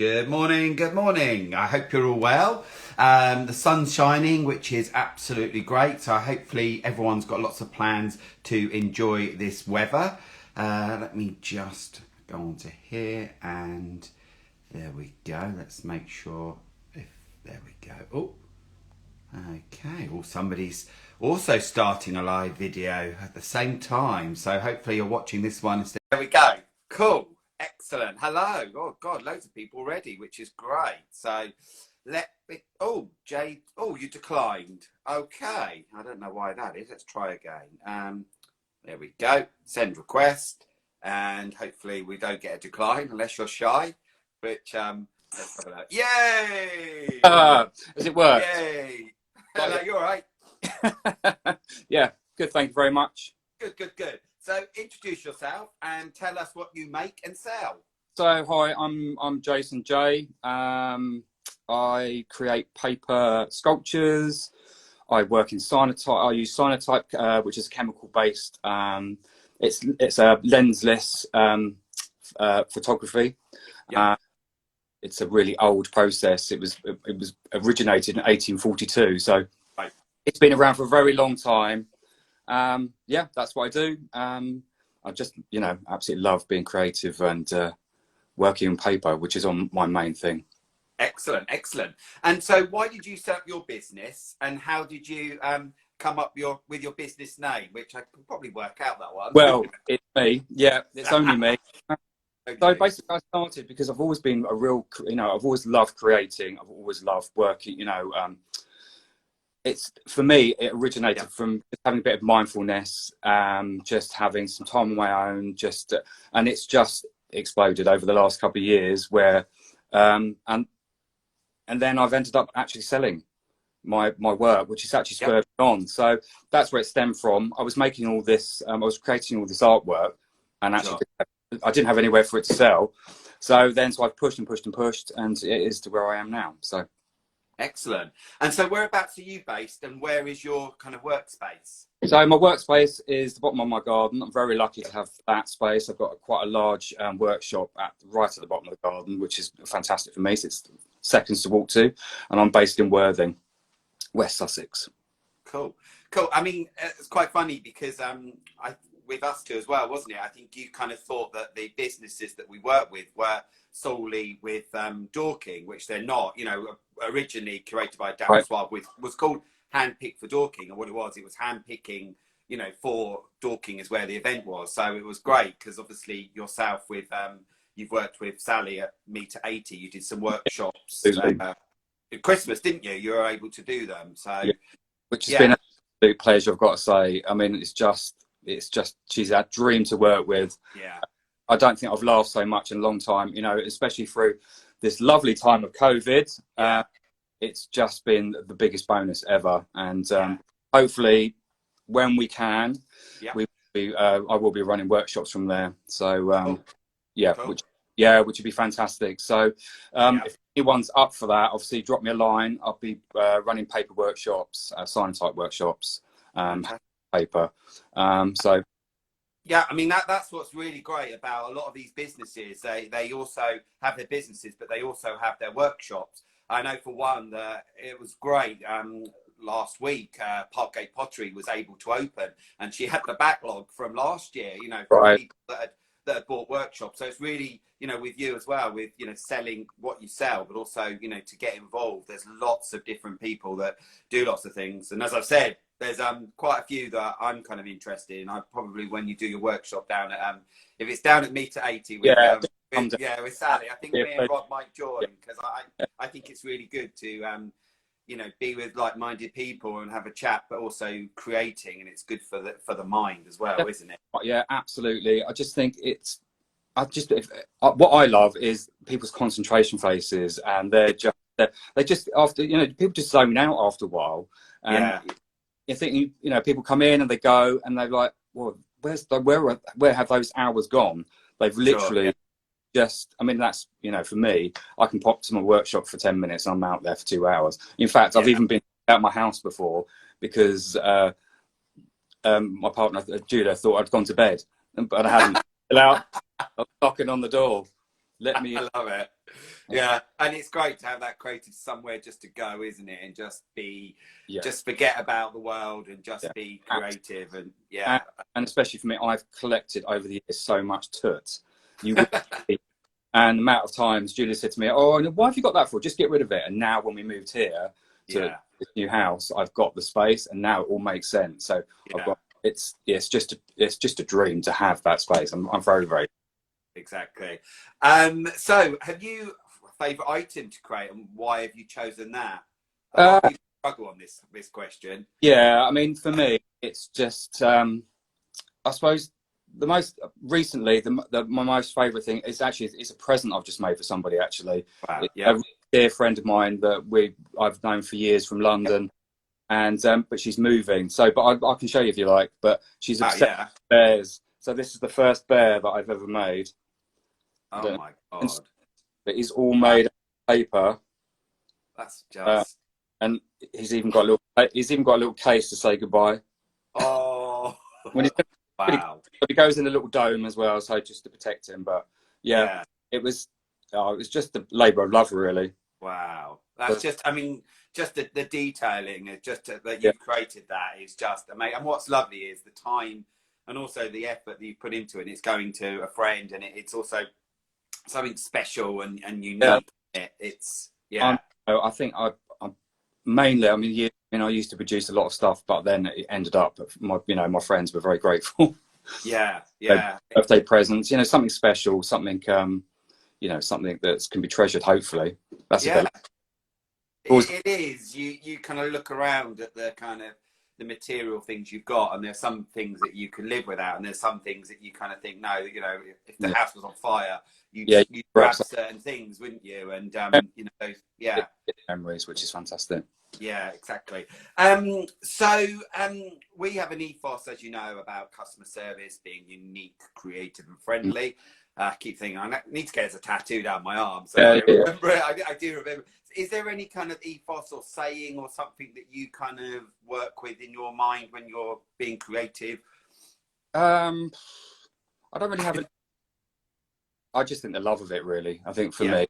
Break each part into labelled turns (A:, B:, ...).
A: Good morning, good morning. I hope you're all well. The sun's shining, which is absolutely great. So hopefully everyone's got lots of plans to enjoy this weather. Let me just go on to here and there we go. Let's make sure there we go. Oh, okay. Well, somebody's also starting a live video at the same time. So hopefully you're watching this one instead. There we go. Cool. Excellent. Hello. Oh God, loads of people already, which is great. So Jay, you declined. Okay. I don't know why that is. Let's try again. There we go. Send request. And hopefully we don't get a decline unless you're shy. Which let's have a look. Yay!
B: Has it worked?
A: Yay! Hello, you all right?
B: Yeah, good. Thank you very much.
A: Good. So introduce yourself and tell us what you make and sell.
B: So hi, I'm Jason J. I create paper sculptures. I work in cyanotype. I use cyanotype, which is chemical based. It's a lensless photography.
A: Yeah.
B: It's a really old process. It was originated in 1842, so
A: right.
B: It's been around for a very long time. Yeah, that's what I do. I just, absolutely love being creative and working on paper, which is on my main thing.
A: Excellent. And so why did you set up your business and how did you come up with your business name, which I could probably work out that one?
B: Well, it's me. Yeah, it's only me.
A: Okay.
B: So basically I started because I've always been I've always loved creating. I've always loved working, It's for me, it originated from just having a bit of mindfulness, just having some time on my own, and it's just exploded over the last couple of years where, and then I've ended up actually selling my work, which is actually spurred on. So that's where it stemmed from. I was making all this, I was creating all this artwork and actually I didn't have anywhere for it to sell. So I've pushed and and it is to where I am now. So.
A: Excellent. And so whereabouts are you based and where is your kind of workspace?
B: So my workspace is the bottom of my garden. I'm very lucky to have that space. I've got quite a large workshop right at the bottom of the garden, which is fantastic for me. So it's seconds to walk to. And I'm based in Worthing, West Sussex.
A: Cool. I mean, it's quite funny because with us too as well, wasn't it? I think you kind of thought that the businesses that we work with were solely with Dorking, which they're not. Originally curated by Dapper Suave, which was called Handpicked for Dorking, and what it was handpicking, for Dorking is where the event was. So it was great because obviously yourself with you've worked with Sally at Meter 80. You did some workshops at Christmas, didn't you? You were able to do them. So
B: which has been an absolute pleasure, I've got to say. I mean, it's just she's a dream to work with.
A: Yeah.
B: I don't think I've laughed so much in a long time, especially through this lovely time of COVID. It's just been the biggest bonus ever. And hopefully when we can, I will be running workshops from there. So, which would be fantastic. So if anyone's up for that, obviously drop me a line. I'll be running paper workshops, cyanotype workshops, paper.
A: Yeah, I mean that's what's really great about a lot of these businesses. They also have their businesses, but they also have their workshops. I know for one that it was great. Last week, Parkgate Pottery was able to open, and she had the backlog from last year. From people that had bought workshops. So it's really with you as well, with selling what you sell, but also to get involved. There's lots of different people that do lots of things, and as I've said, there's quite a few that I'm kind of interested in. I probably, when you do your workshop down at if it's down at Meter 80 with with Sally, I think me and Rob might join because I think it's really good to be with like-minded people and have a chat, but also creating, and it's good for the mind as well, isn't it?
B: Yeah, absolutely. I just think what I love is people's concentration faces, and they just after people just zone out after a while, and you think people come in and they go and they're like, well, where have those hours gone? They've literally just, I mean, that's for me, I can pop to my workshop for 10 minutes and I'm out there for 2 hours. In fact, I've even been out my house before because my partner Judah thought I'd gone to bed, but I hadn't. I was knocking on the door. Let me.
A: I love it. Yeah, and it's great to have that creative somewhere just to go, isn't it? And just be, just forget about the world and just be creative. And
B: and especially for me, I've collected over the years so much tut. You would and the amount of times Julia said to me, "Oh, why have you got that for? Just get rid of it." And now when we moved here to this new house, I've got the space, and now it all makes sense. So I've got it's just a dream to have that space. I'm very, very
A: exactly. So have you a favourite item to create, and why have you chosen that? A lot of people struggle on this question.
B: Yeah, I mean, for me, it's just I suppose the most recently my most favourite thing is actually it's a present I've just made for somebody. Actually,
A: wow,
B: a dear friend of mine that I've known for years from London, and but she's moving. So, but I can show you if you like. But she's obsessed with bears. So this is the first bear that I've ever made.
A: Oh my god!
B: But he's all made of paper.
A: That's just.
B: And he's even got a little case to say goodbye.
A: Oh,
B: when he's
A: wow!
B: He goes in a little dome as well, so just to protect him. But it was just a labour of love, really.
A: Wow, that's just. I mean, just the detailing, just that you've created that is just amazing. And what's lovely is the time and also the effort that you put into it. It's going to a friend, and it's also something special and unique. It's
B: I think mainly, I mean, I used to produce a lot of stuff, but then it ended up my friends were very grateful. Birthday presents, something special, something something that can be treasured. Hopefully, that's a bit.
A: It is. You kind of look around at the kind of the material things you've got, and there's some things that you can live without, and there's some things that you kind of think, no, if the house was on fire, you'd grab certain things, wouldn't you? And those
B: memories, which is fantastic.
A: Yeah, exactly. So we have an ethos, as you know, about customer service being unique, creative, and friendly. I keep thinking I need to get as a tattoo down my arm. So I remember it. I do remember. Is there any kind of ethos or saying or something that you kind of work with in your mind when you're being creative?
B: I don't really have it. I just think the love of it, really. I think for me,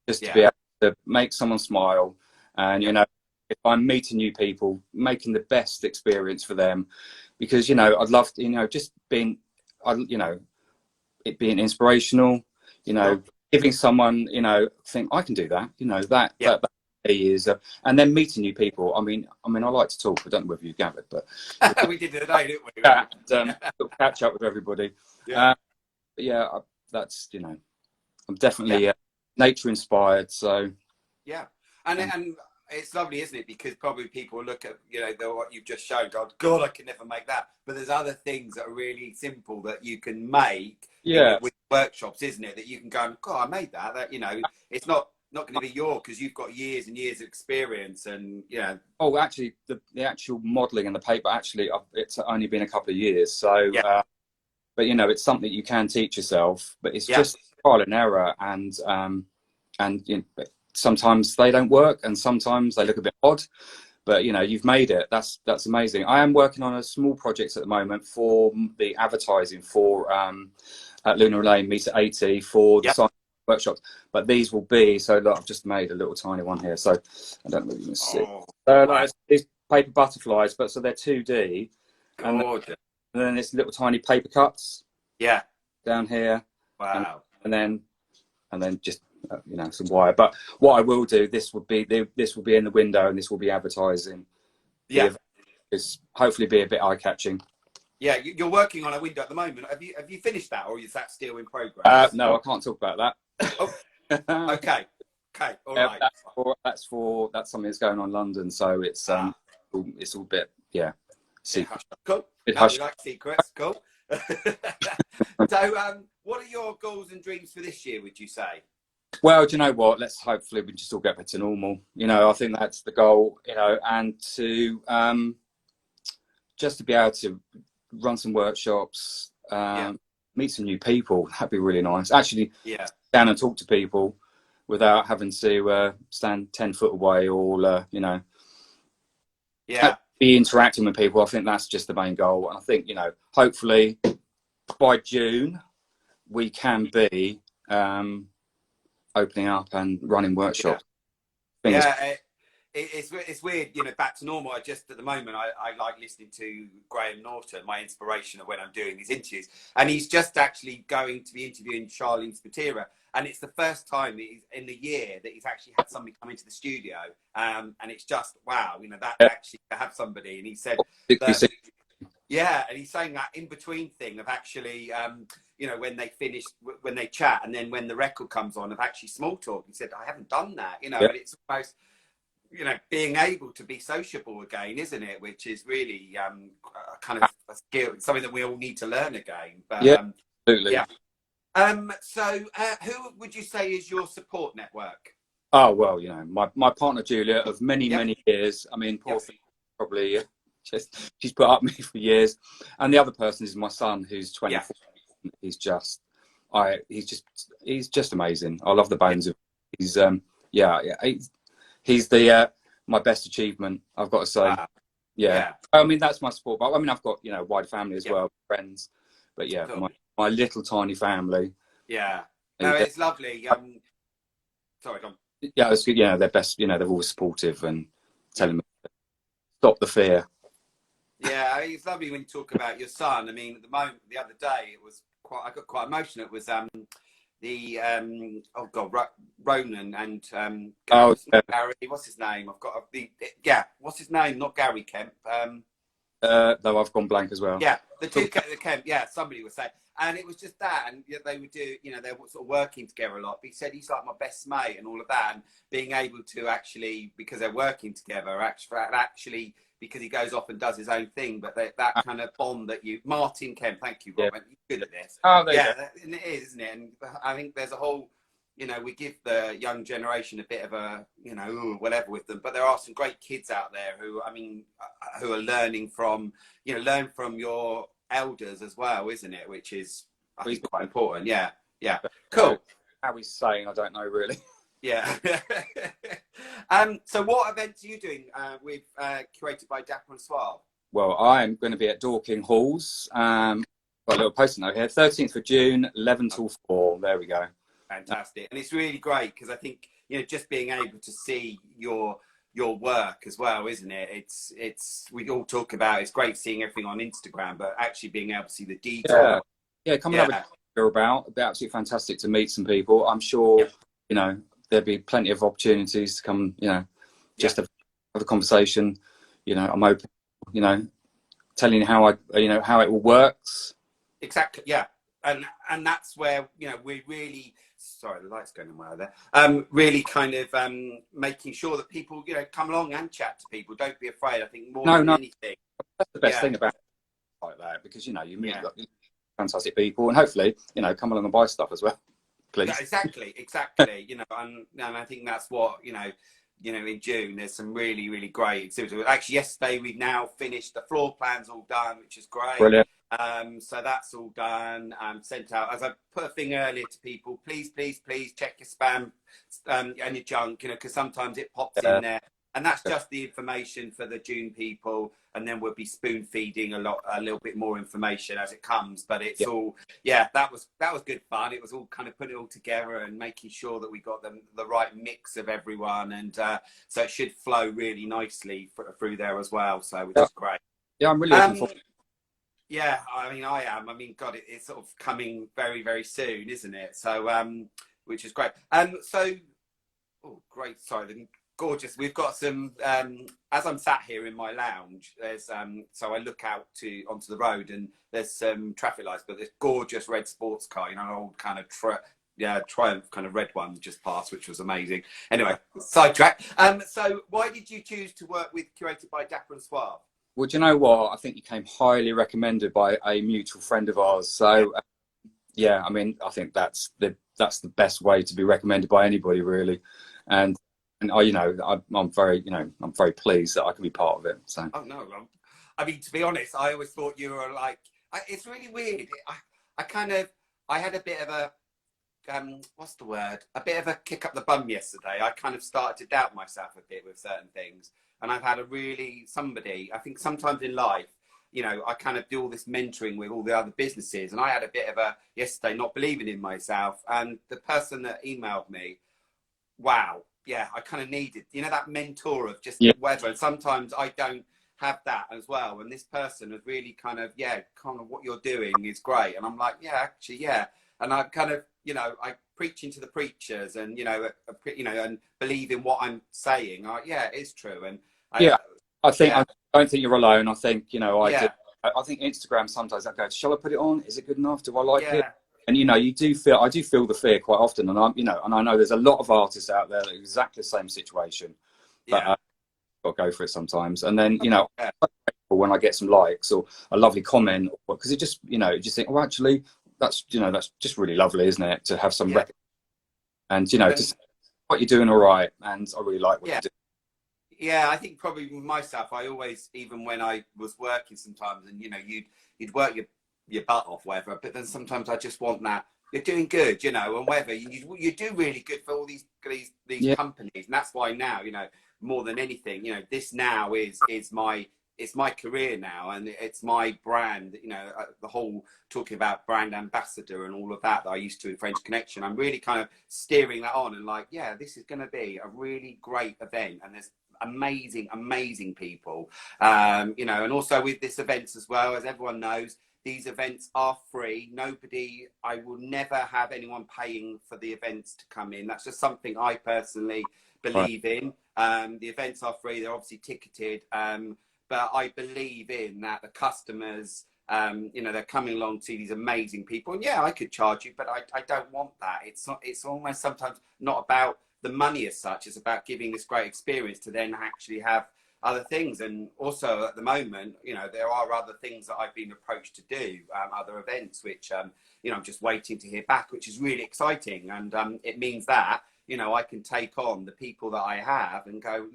B: just to be able to make someone smile, and if I'm meeting new people, making the best experience for them, because I'd love just being, it being inspirational, giving someone, think I can do that, that is, and then meeting new people. I mean, I like to talk. I don't know whether you gathered, but
A: we did it today, didn't we?
B: Catch up with everybody. That's I'm definitely nature inspired. So
A: and it's lovely, isn't it? Because probably people look at what you've just shown. God, I can never make that. But there's other things that are really simple that you can make. With workshops, isn't it? That you can go and God, I made that. That it's not going to be yours because you've got years and years of experience and
B: Oh, actually, the actual modelling and the paper it's only been a couple of years. So, but it's something you can teach yourself. But it's just trial and error, and sometimes they don't work and sometimes they look a bit odd, but you've made it. That's amazing. I am working on a small project at the moment for the advertising for at Lunar Lane Meet at 80 for the science workshops, but these will be look, I've just made a little tiny one here, so I don't know if you can see. These paper butterflies, but so they're 2D, and then this little tiny paper cuts down here.
A: Wow.
B: And then just some wire. But what I will do, this will be in the window, and this will be advertising. It's hopefully be a bit eye catching.
A: Yeah, you're working on a window at the moment. Have you finished that, or is that still in progress?
B: No, I can't talk about that.
A: Oh, okay, all right.
B: That's something that's going on in London, so it's all a bit secret.
A: Cool. We like secrets. Cool. So, what are your goals and dreams for this year, would you say?
B: Well, do you know what? Hopefully we just all get back to normal. I think that's the goal, and to just to be able to run some workshops, meet some new people. That'd be really nice. Actually, down and talk to people without having to stand 10 foot away or, be interacting with people. I think that's just the main goal. And I think, hopefully by June, we can be opening up and running workshops.
A: Yeah, it's weird, you know, back to normal. I just, at the moment, I like listening to Graham Norton, my inspiration of when I'm doing these interviews. And he's just actually going to be interviewing Charlene Spitera. And it's the first time that he's, in the year, that he's actually had somebody come into the studio. And it's just, wow, you know, that actually to have somebody. And he said that, yeah, and he's saying that in between thing of actually, you know, when they finish, when they chat, and then when the record comes on, of actually small talk. He said, I haven't done that, you know, and it's almost, you know, being able to be sociable again, isn't it? Which is really kind of a skill, something that we all need to learn again. But
B: absolutely.
A: Yeah. So who would you say is your support network?
B: Oh, well, you know, my partner Julia of many years. I mean, poor thing, probably she's put up with me for years. And the other person is my son, who's 24. He's just amazing. I love the bones of him. He's the my best achievement, I've got to say. I mean, that's my support. But I mean, I've got, you know, wider family as well, friends. But yeah, my little tiny family.
A: Yeah, no, it's lovely. Sorry, go on.
B: Yeah, it's good. You know, they're best. You know, they're always supportive and telling me stop the fear.
A: Yeah, I mean, it's lovely when you talk about your son. I mean, at the moment, the other day, it was I got quite emotional. It was Ronan and Gary. What's his name? I've got what's his name? Not Gary Kemp.
B: Though I've gone blank as well.
A: Yeah, the two Kemp. Yeah, somebody was saying, and it was just that, and they would do. You know, they were sort of working together a lot. But he said he's like my best mate and all of that, and being able to actually, because they're working together, actually. Because he goes off and does his own thing, but that kind of bond that Martin Kemp, thank you, Robin, you're good at this.
B: And
A: it is, isn't it? And I think there's a whole, you know, we give the young generation a bit of a, you know, whatever with them, but there are some great kids out there who, I mean, who are learning from, you know, learn from your elders as well, isn't it? Which is, I think, quite important. Yeah, cool.
B: How he's saying, I don't know really.
A: Yeah. So what events are you doing with Curated by Dapper Suave?
B: Well, I'm going to be at Dorking Halls. Got a little post-it note here. 13th of June, 11 till 4. There we go.
A: Fantastic. And it's really great because I think, you know, just being able to see your work as well, isn't it? It's we all talk about it's great seeing everything on Instagram, but actually being able to see the detail.
B: Yeah, come and have a about. It'd be absolutely fantastic to meet some people. I'm sure, you know, there'd be plenty of opportunities to come, you know, just have a conversation. You know, I'm open, you know, telling you how how it all works.
A: Exactly. Yeah. And that's where, you know, we really, sorry, the light's going in my eye there. Really kind of making sure that people, you know, come along and chat to people. Don't be afraid. I think more than anything.
B: That's the best thing about it like that, because, you know, you meet fantastic people, and hopefully, you know, come along and buy stuff as well. Please.
A: Yeah, exactly. You know, and I think that's what, you know, in June, there's some really great exhibits. Actually, yesterday we now finished the floor plans all done, which is great.
B: Brilliant.
A: So that's all done, sent out. As I put a thing earlier to people, please check your spam and your junk, you know, because sometimes it pops in there. And that's just the information for the June people, and then we'll be spoon feeding a little bit more information as it comes. But it's all, that was good fun. It was all kind of putting it all together and making sure that we got the right mix of everyone, and so it should flow really nicely through there as well. So which is great.
B: Yeah, I'm really looking forward.
A: Yeah, I mean, I am. I mean, God, it's sort of coming very soon, isn't it? So, which is great. So, oh, great. Sorry, gorgeous. We've got some. As I'm sat here in my lounge, there's so I look out onto the road, and there's some traffic lights, but there's gorgeous red sports car, you know, an old kind of Triumph kind of red one just passed, which was amazing. Anyway, sidetrack. So why did you choose to work with Curated by Dapper Suave?
B: Well, do you know what? I think you came highly recommended by a mutual friend of ours. So, I mean, I think that's the best way to be recommended by anybody, really. And you know, I'm very pleased that I can be part of it. So.
A: Oh no, I mean, to be honest, I always thought you were like. It's really weird. I had a bit of a what's the word? A bit of a kick up the bum yesterday. I kind of started to doubt myself a bit with certain things. And I've had I think sometimes in life, you know, I kind of do all this mentoring with all the other businesses. And I had a bit of yesterday not believing in myself. And the person that emailed me, wow, yeah, I kind of needed, you know, that mentor of just
B: Yeah.
A: whatever. And sometimes I don't have that as well. And this person was really kind of, yeah, kind of what you're doing is great. And I'm like, yeah, actually, yeah. And I kind of, you know, I preaching to the preachers and, you know, and believe in what I'm saying. Yeah, it is true. And
B: Yeah, I think
A: yeah,
B: I don't think you're alone. I think, you know, I do.
A: yeah,
B: I think Instagram sometimes I go, shall I put it on? Is it good enough? Do I like it?
A: yeah,
B: And you know, I do feel the fear quite often, and I'm, you know, and I know there's a lot of artists out there that are exactly the same situation, but
A: yeah,
B: I've got to go for it sometimes. And then, you know,
A: yeah,
B: when I get some likes or a lovely comment, because it just, you know, you just think, oh, actually, that's, you know, that's just really lovely, isn't it, to have some
A: yeah.
B: and you know,
A: And
B: to say, what you're doing all right, and I really like what
A: yeah,
B: you do.
A: yeah, I think probably with myself, I always, even when I was working sometimes, and you know, you'd work your butt off, whatever. But then sometimes I just want that you're doing good, you know, and whether you do really good for all these
B: Yeah,
A: companies, and that's why now, you know, more than anything, you know, this now is my it's my career now, and it's my brand. You know, the whole talking about brand ambassador and all of that I used to in French Connection. I'm really kind of steering that on and like, yeah, this is going to be a really great event, and there's amazing people, you know. And also with this events as well, as everyone knows, these events are free. I will never have anyone paying for the events to come in. That's just something I personally
B: right.
A: believe in. The events are free, they're obviously ticketed, but I believe in that the customers, you know, they're coming along to see these amazing people, and yeah, I could charge you, but I don't want that. It's almost sometimes not about the money as such. It's about giving this great experience to then actually have other things. And also at the moment, you know, there are other things that I've been approached to do, other events, which, you know, I'm just waiting to hear back, which is really exciting. And it means that, you know, I can take on the people that I have and go,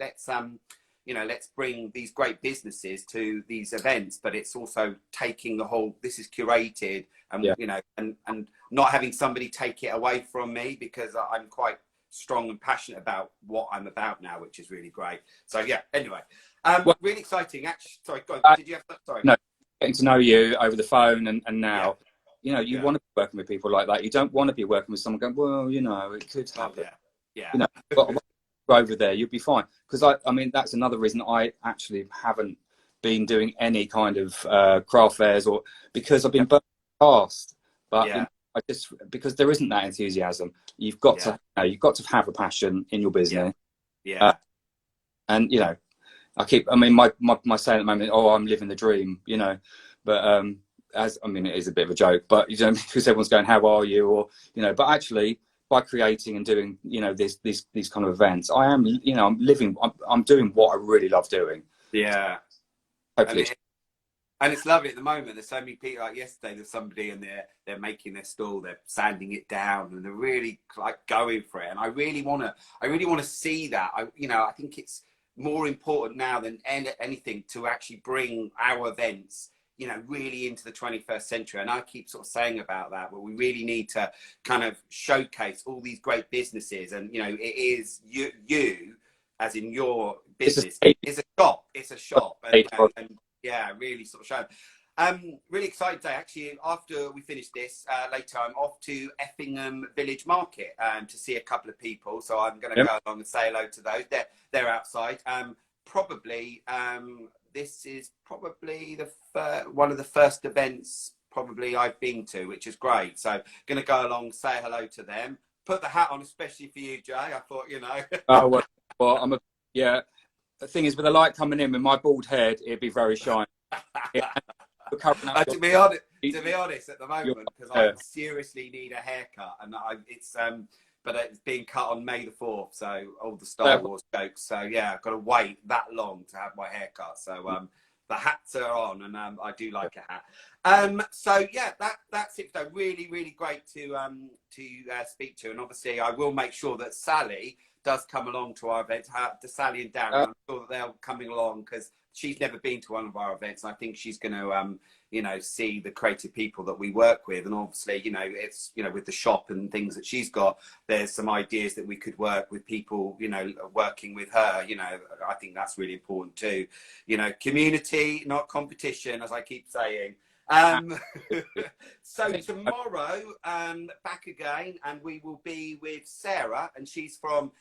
A: you know, let's bring these great businesses to these events. But it's also taking the whole, this is curated, and,
B: Yeah.
A: you know, and not having somebody take it away from me, because I'm quite strong and passionate about what I'm about now, which is really great. So yeah, anyway,
B: Well,
A: really exciting. Actually, sorry, go on. Did you have that? Sorry.
B: no, getting to know you over the phone and
A: Yeah,
B: now, you know, you
A: yeah.
B: want to be working with people like that. You don't want to be working with someone going, well, you know, it could
A: Oh
B: happen.
A: yeah,
B: You know,
A: yeah.
B: but over there, you'll be fine. Because I mean, that's another reason I actually haven't been doing any kind of craft fairs, or because I've been burnt past. But you
A: Yeah,
B: know, I just, because there isn't that enthusiasm. You've got to,
A: yeah,
B: you know, you've got to have a passion in your
A: yeah,
B: business, uh,
A: yeah,
B: and you know, I mean, my saying at the moment, oh, I'm living the dream, you know, but as I mean, it is a bit of a joke, but you know, because everyone's going, how are you, or you know, but actually, by creating and doing, you know, these kind of events, I am, you know, I'm doing what I really love doing.
A: yeah. And
B: Hopefully,
A: it's lovely at the moment. There's so many people. Like yesterday, there's somebody and they're making their stall, they're sanding it down, and they're really like going for it. And I really want to see that. I think it's more important now than anything to actually bring our events, you know, really into the 21st century. And I keep sort of saying about that, but we really need to kind of showcase all these great businesses. And you know, it is you as in your
B: it's a
A: business.
B: stage,
A: It's a shop. It's a shop, and yeah, really sort of shown. Really excited today. Actually, after we finish this later, I'm off to Effingham Village Market to see a couple of people. So I'm going to
B: yeah,
A: go along and say hello to those. They're outside. Probably this is probably one of the first events probably I've been to, which is great. So going to go along, say hello to them. Put the hat on, especially for you, Jay. I thought, you know.
B: oh well, yeah. The thing is, with the light coming in with my bald head, it'd be very shiny. Yeah,
A: To be honest, at the moment, because I
B: yeah.
A: seriously need a haircut, and but it's being cut on May the 4th, so all the
B: Yeah.
A: Star Wars jokes. So yeah, I've got to wait that long to have my haircut. So the hats are on, and I do like a hat. So yeah, that's it. Though really great to speak to, and obviously I will make sure that Sally does come along to our event. To Sally and Darren, I'm sure that they're coming along because she's never been to one of our events. And I think she's going to, you know, see the creative people that we work with. And obviously, you know, it's, you know, with the shop and things that she's got, there's some ideas that we could work with people, you know, working with her. You know, I think that's really important too. You know, community, not competition, as I keep saying. Um, so tomorrow, back again, and we will be with Sarah, and she's from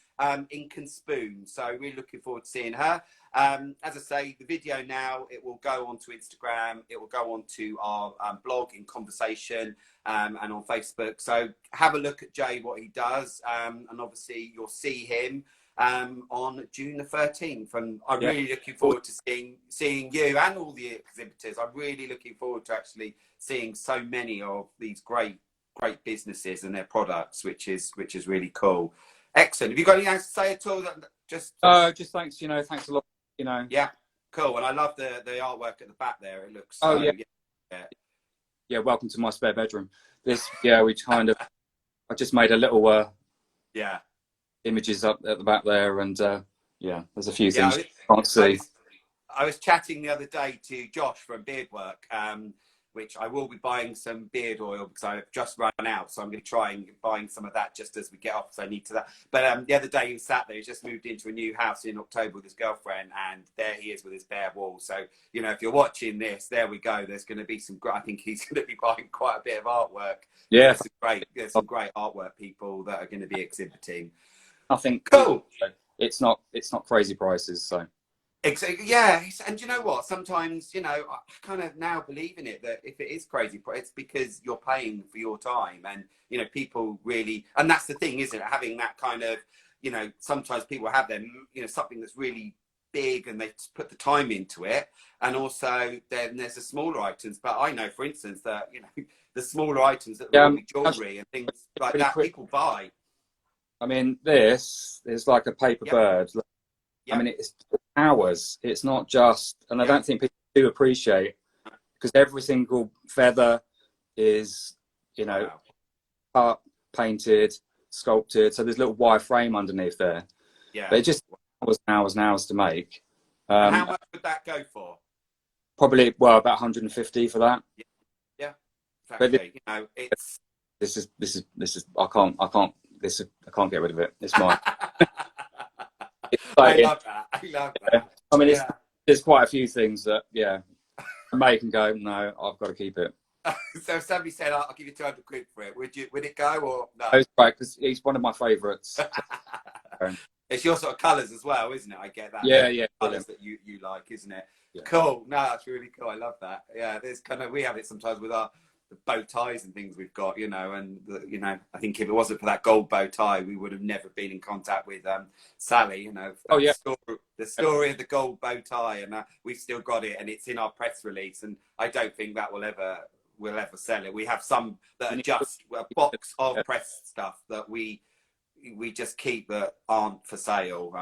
A: Ink and Spoon. So we're looking forward to seeing her. As I say, the video now, it will go onto Instagram, it will go onto our blog In Conversation, and on Facebook. So have a look at Jay, what he does, and obviously you'll see him on June the 13th. And I'm really looking forward to seeing you and all the exhibitors. I'm really looking forward to actually seeing so many of these great businesses and their products, which is really cool. Excellent. Have you got anything to say at all? Just
B: thanks. Thanks a lot.
A: Yeah, cool. And I love the artwork at the back there. It looks so,
B: yeah. Welcome to my spare bedroom. We kind of, I just made a little images up at the back there, and there's a few things you can't see.
A: I was chatting the other day to Josh from Beardwork, which I will be buying some beard oil because I've just run out. So I'm going to try and buying some of that just as we get off. So I need to that. But the other day he sat there, he just moved into a new house in October with his girlfriend, and there he is with his bare wall. So, if you're watching this, there we go. There's going to be I think he's going to be buying quite a bit of artwork.
B: Yeah.
A: There's some great artwork people that are going to be exhibiting.
B: I think
A: cool.
B: It's not crazy prices, so.
A: Exactly. Yeah, and you know what? Sometimes I kind of now believe in it that if it is crazy, it's because you're paying for your time, and people really, and that's the thing, isn't it? Having that kind of, sometimes people have them, something that's really big, and they put the time into it, and also then there's the smaller items. But I know, for instance, that the smaller items that will be jewelry and things like that, people buy.
B: I mean, this is like a paper bird. I mean, it's hours. It's not just, and I don't think people do appreciate, because every single feather is, cut, painted, sculpted. So there's a little wire frame underneath there. Yeah. But it just hours and hours to make.
A: And how much would that go for?
B: Probably, about 150 for that.
A: Yeah. Exactly.
B: But this is I can't get rid of it. It's mine.
A: I love that.
B: I mean, there's quite a few things that, I make and go, no, I've got to keep it.
A: So if somebody said, I'll give you 200 quid for it, would it go or no?
B: It's right, because he's one of my favourites.
A: It's your sort of colours as well, isn't it? I get that.
B: Yeah.
A: Colours that you like, isn't it?
B: Yeah.
A: Cool. No, that's really cool. I love that. Yeah, there's we have it sometimes with the bow ties and things we've got, and I think if it wasn't for that gold bow tie, we would have never been in contact with Sally. The story of the gold bow tie, and we've still got it, and it's in our press release, and I don't think that we'll ever sell it. We have some that are just a box of press stuff that we just keep that aren't for sale,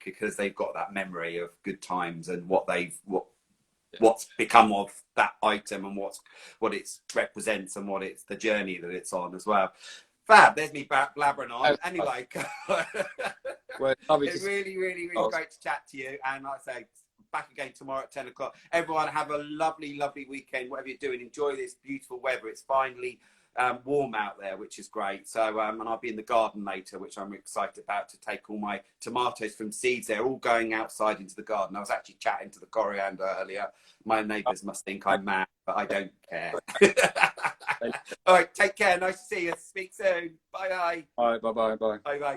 A: because they've got that memory of good times and what's become of that item, and what it represents, and what it's the journey that it's on as well. Fab. There's me blabbering on. Anyway, it's really, really, really great to chat to you. And like I say, back again tomorrow at 10 o'clock. Everyone have a lovely, lovely weekend. Whatever you're doing, enjoy this beautiful weather. It's finally warm out there, which is great. So, and I'll be in the garden later, which I'm excited about, to take all my tomatoes from seeds. They're all going outside into the garden. I was actually chatting to the coriander earlier. My neighbours must think I'm mad, but I don't care. All right, take care. Nice to see you. Speak soon. Bye-bye.
B: Bye. Bye-bye.
A: Bye-bye.